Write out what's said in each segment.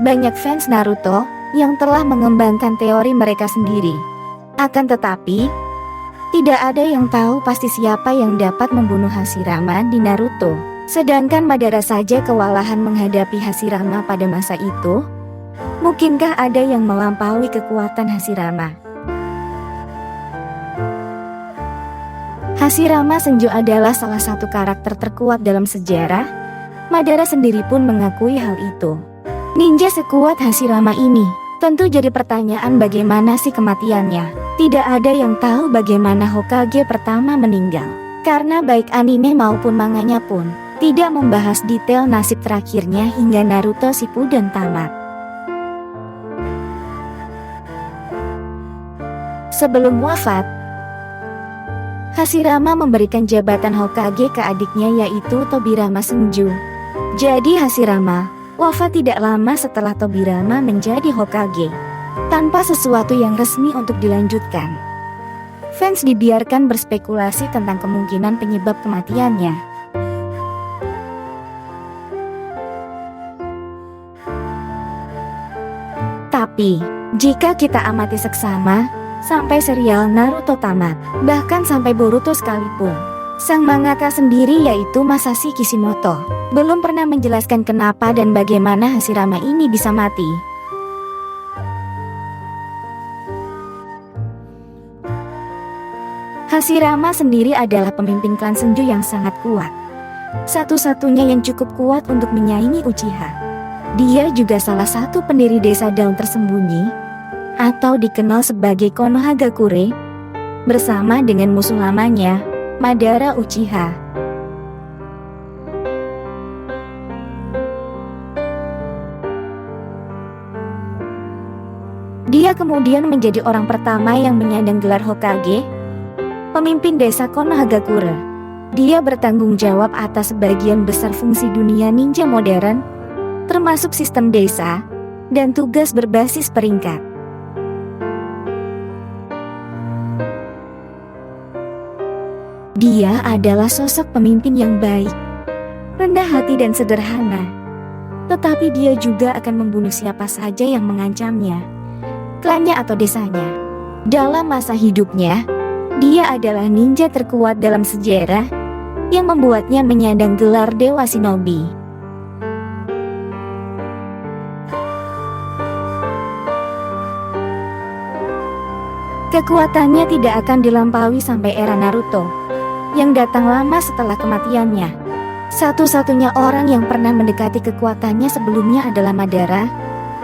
banyak fans Naruto yang telah mengembangkan teori mereka sendiri. Akan tetapi, tidak ada yang tahu pasti siapa yang dapat membunuh Hashirama di Naruto. Sedangkan Madara saja kewalahan menghadapi Hashirama pada masa itu. Mungkinkah ada yang melampaui kekuatan Hashirama? Hashirama Senju adalah salah satu karakter terkuat dalam sejarah. Madara sendiri pun mengakui hal itu. Ninja sekuat Hashirama ini, tentu jadi pertanyaan bagaimana sih kematiannya. Tidak ada yang tahu bagaimana Hokage pertama meninggal. Karena baik anime maupun manganya pun tidak membahas detail nasib terakhirnya hingga Naruto Shippuden tamat. Sebelum wafat, Hashirama memberikan jabatan Hokage ke adiknya yaitu Tobirama Senju. Jadi Hashirama wafat tidak lama setelah Tobirama menjadi Hokage, tanpa sesuatu yang resmi untuk dilanjutkan. Fans dibiarkan berspekulasi tentang kemungkinan penyebab kematiannya. Tapi, jika kita amati seksama, sampai serial Naruto tamat, bahkan sampai Boruto sekalipun, sang mangaka sendiri yaitu Masashi Kishimoto belum pernah menjelaskan kenapa dan bagaimana Hashirama ini bisa mati. Hashirama sendiri adalah pemimpin klan Senju yang sangat kuat, satu-satunya yang cukup kuat untuk menyaingi Uchiha. Dia juga salah satu pendiri desa daun tersembunyi, atau dikenal sebagai Konohagakure, bersama dengan musuh lamanya, Madara Uchiha. Dia kemudian menjadi orang pertama yang menyandang gelar Hokage, pemimpin desa Konohagakure. Dia bertanggung jawab atas sebagian besar fungsi dunia ninja modern, termasuk sistem desa, dan tugas berbasis peringkat. Dia adalah sosok pemimpin yang baik, rendah hati dan sederhana. Tetapi dia juga akan membunuh siapa saja yang mengancamnya, klannya atau desanya. Dalam masa hidupnya, dia adalah ninja terkuat dalam sejarah, yang membuatnya menyandang gelar Dewa Shinobi. Kekuatannya tidak akan dilampaui sampai era Naruto, yang datang lama setelah kematiannya. Satu-satunya orang yang pernah mendekati kekuatannya sebelumnya adalah Madara,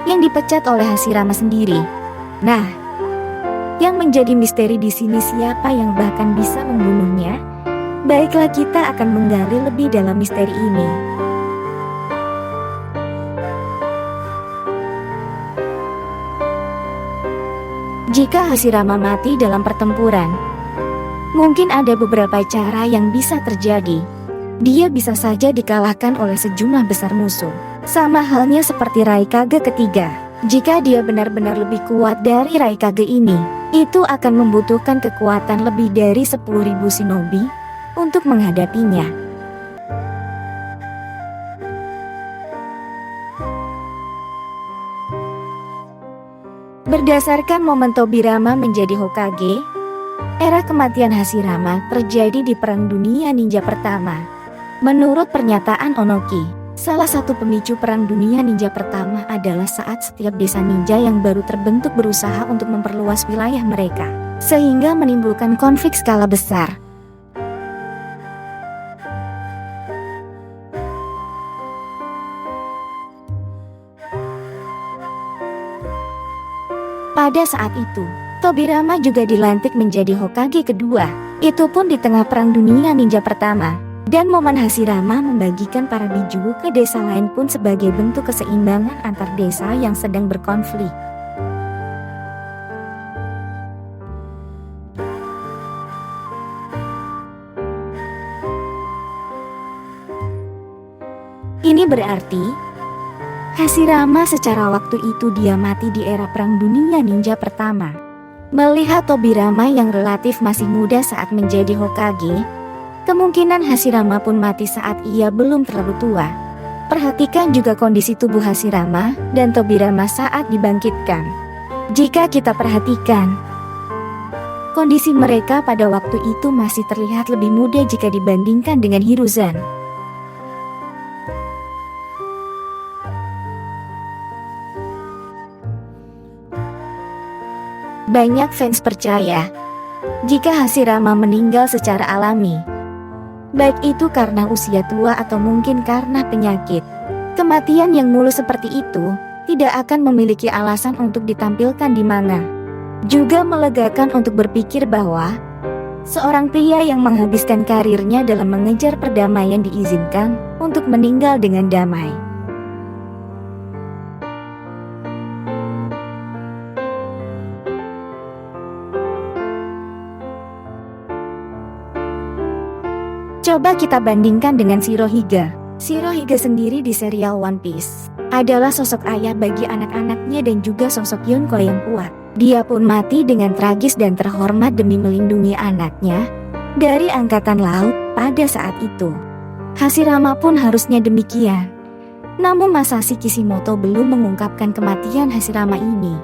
yang dipecat oleh Hashirama sendiri. Nah, yang menjadi misteri di sini siapa yang bahkan bisa membunuhnya? Baiklah, kita akan menggali lebih dalam misteri ini. Jika Hashirama mati dalam pertempuran, mungkin ada beberapa cara yang bisa terjadi. Dia bisa saja dikalahkan oleh sejumlah besar musuh. Sama halnya seperti Raikage ketiga. Jika dia benar-benar lebih kuat dari Raikage ini, itu akan membutuhkan kekuatan lebih dari 10.000 shinobi untuk menghadapinya. Berdasarkan momen Tobirama menjadi Hokage, era kematian Hashirama terjadi di Perang Dunia Ninja Pertama. Menurut pernyataan Onoki, salah satu pemicu Perang Dunia Ninja Pertama adalah saat setiap desa ninja yang baru terbentuk berusaha untuk memperluas wilayah mereka, sehingga menimbulkan konflik skala besar. Pada saat itu, Tobirama juga dilantik menjadi Hokage kedua, itu pun di tengah Perang Dunia Ninja Pertama. Dan momen Hashirama membagikan para biju ke desa lain pun sebagai bentuk keseimbangan antar desa yang sedang berkonflik. Ini berarti Hashirama secara waktu itu dia mati di era Perang Dunia Ninja Pertama. Melihat Tobirama yang relatif masih muda saat menjadi Hokage, kemungkinan Hashirama pun mati saat ia belum terlalu tua. Perhatikan juga kondisi tubuh Hashirama dan Tobirama saat dibangkitkan. Jika kita perhatikan, kondisi mereka pada waktu itu masih terlihat lebih muda jika dibandingkan dengan Hiruzen. Banyak fans percaya jika Hashirama meninggal secara alami, baik itu karena usia tua atau mungkin karena penyakit. Kematian yang mulus seperti itu tidak akan memiliki alasan untuk ditampilkan di manga. Juga melegakan untuk berpikir bahwa seorang pria yang menghabiskan karirnya dalam mengejar perdamaian diizinkan untuk meninggal dengan damai. Coba kita bandingkan dengan Shirohige. Shirohige sendiri di serial One Piece adalah sosok ayah bagi anak-anaknya dan juga sosok Yonko yang kuat. Dia pun mati dengan tragis dan terhormat demi melindungi anaknya dari angkatan laut pada saat itu. Hashirama pun harusnya demikian. Namun Masashi Kishimoto belum mengungkapkan kematian Hashirama ini.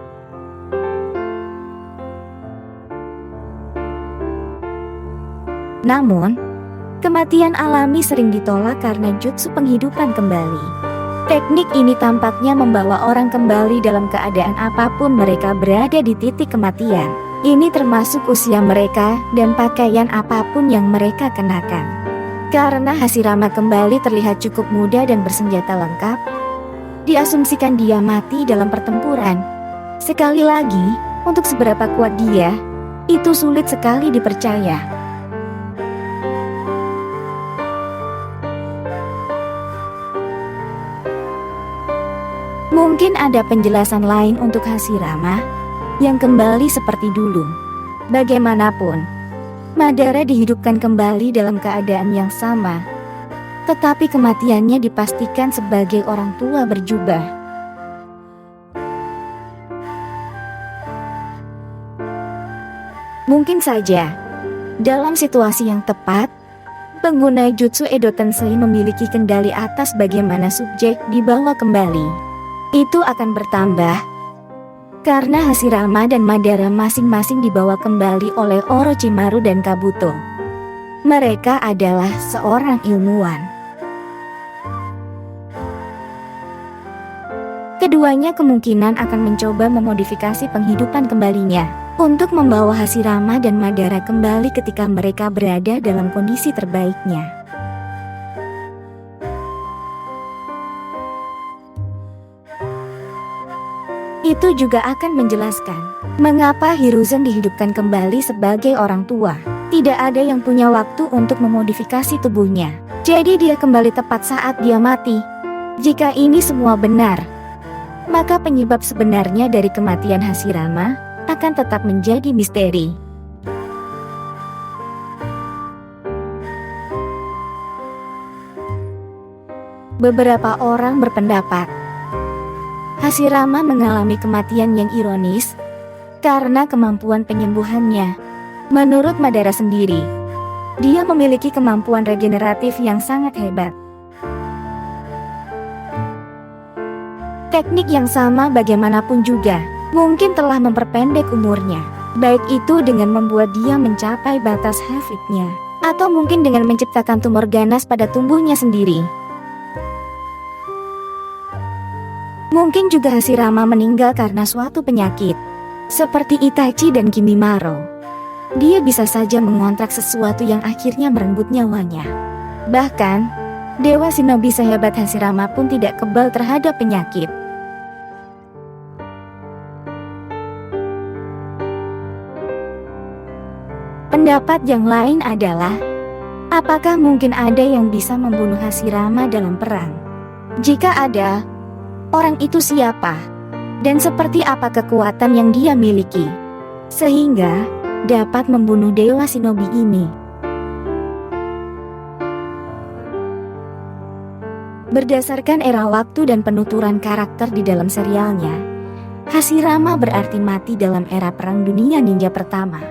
Namun, kematian alami sering ditolak karena jutsu penghidupan kembali. Teknik ini tampaknya membawa orang kembali dalam keadaan apapun mereka berada di titik kematian. Ini termasuk usia mereka dan pakaian apapun yang mereka kenakan. Karena Hashirama kembali terlihat cukup muda dan bersenjata lengkap, diasumsikan dia mati dalam pertempuran. Sekali lagi, untuk seberapa kuat dia, itu sulit sekali dipercaya. Mungkin ada penjelasan lain untuk Hashirama yang kembali seperti dulu. Bagaimanapun, Madara dihidupkan kembali dalam keadaan yang sama, tetapi kematiannya dipastikan sebagai orang tua berjubah. Mungkin saja, dalam situasi yang tepat, pengguna jutsu Edo Tensei memiliki kendali atas bagaimana subjek dibawa kembali. Itu akan bertambah karena Hashirama dan Madara masing-masing dibawa kembali oleh Orochimaru dan Kabuto. Mereka adalah seorang ilmuwan. Keduanya kemungkinan akan mencoba memodifikasi penghidupan kembalinya untuk membawa Hashirama dan Madara kembali ketika mereka berada dalam kondisi terbaiknya. Itu juga akan menjelaskan mengapa Hiruzen dihidupkan kembali sebagai orang tua. Tidak ada yang punya waktu untuk memodifikasi tubuhnya. Jadi dia kembali tepat saat dia mati. Jika ini semua benar, maka penyebab sebenarnya dari kematian Hashirama akan tetap menjadi misteri. Beberapa orang berpendapat Hashirama mengalami kematian yang ironis karena kemampuan penyembuhannya. Menurut Madara sendiri, dia memiliki kemampuan regeneratif yang sangat hebat. Teknik yang sama bagaimanapun juga mungkin telah memperpendek umurnya, baik itu dengan membuat dia mencapai batas hafidnya, atau mungkin dengan menciptakan tumor ganas pada tubuhnya sendiri. Mungkin juga Hashirama meninggal karena suatu penyakit, seperti Itachi dan Kimimaro. Dia bisa saja mengontrak sesuatu yang akhirnya merenggut nyawanya. Bahkan, Dewa Shinobi sehebat Hashirama pun tidak kebal terhadap penyakit. Pendapat yang lain adalah, apakah mungkin ada yang bisa membunuh Hashirama dalam perang? Jika ada, orang itu siapa? Dan seperti apa kekuatan yang dia miliki, sehingga dapat membunuh Dewa Shinobi ini? Berdasarkan era waktu dan penuturan karakter di dalam serialnya, Hashirama berarti mati dalam era Perang Dunia Ninja pertama.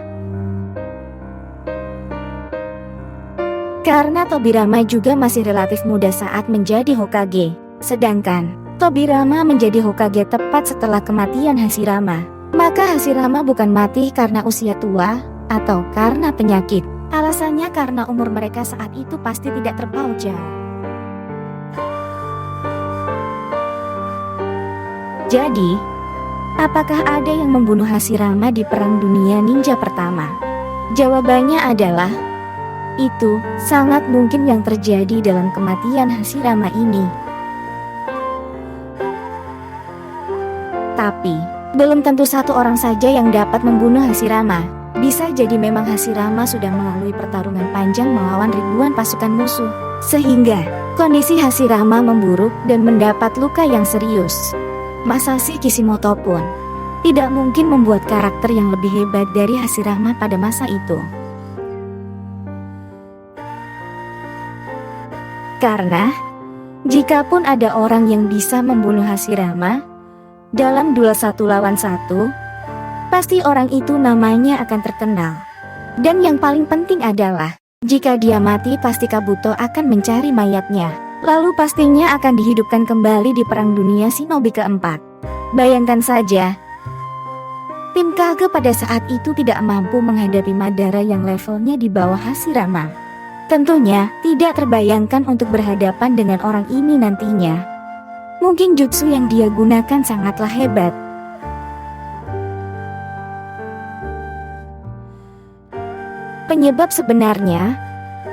Karena Tobirama juga masih relatif muda saat menjadi Hokage, Sedangkan Tobirama menjadi Hokage tepat setelah kematian Hashirama. Maka Hashirama bukan mati karena usia tua atau karena penyakit. Alasannya karena umur mereka saat itu pasti tidak terpaut jauh. Jadi, apakah ada yang membunuh Hashirama di Perang Dunia Ninja pertama? Jawabannya adalah, itu sangat mungkin yang terjadi dalam kematian Hashirama ini. Tapi, belum tentu satu orang saja yang dapat membunuh Hashirama. Bisa jadi memang Hashirama sudah melalui pertarungan panjang melawan ribuan pasukan musuh, sehingga kondisi Hashirama memburuk dan mendapat luka yang serius. Masashi Kishimoto pun tidak mungkin membuat karakter yang lebih hebat dari Hashirama pada masa itu. Karena, jikapun ada orang yang bisa membunuh Hashirama dalam duel 1 lawan 1, pasti orang itu namanya akan terkenal. Dan yang paling penting adalah, jika dia mati pasti Kabuto akan mencari mayatnya. Lalu pastinya akan dihidupkan kembali di Perang Dunia Shinobi keempat. Bayangkan saja, tim Kage pada saat itu tidak mampu menghadapi Madara yang levelnya di bawah Hashirama. Tentunya tidak terbayangkan untuk berhadapan dengan orang ini nantinya. Mungkin jutsu yang dia gunakan sangatlah hebat. Penyebab sebenarnya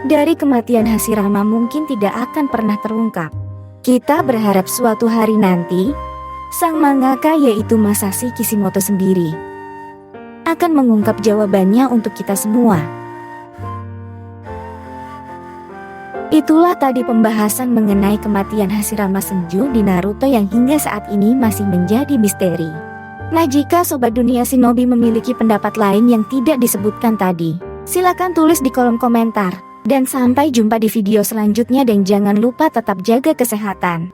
dari kematian Hashirama mungkin tidak akan pernah terungkap. Kita berharap suatu hari nanti, sang mangaka yaitu Masashi Kishimoto sendiri akan mengungkap jawabannya untuk kita semua. Itulah tadi pembahasan mengenai kematian Hashirama Senju di Naruto yang hingga saat ini masih menjadi misteri. Nah, jika Sobat Dunia Shinobi memiliki pendapat lain yang tidak disebutkan tadi, silakan tulis di kolom komentar. Dan sampai jumpa di video selanjutnya dan jangan lupa tetap jaga kesehatan.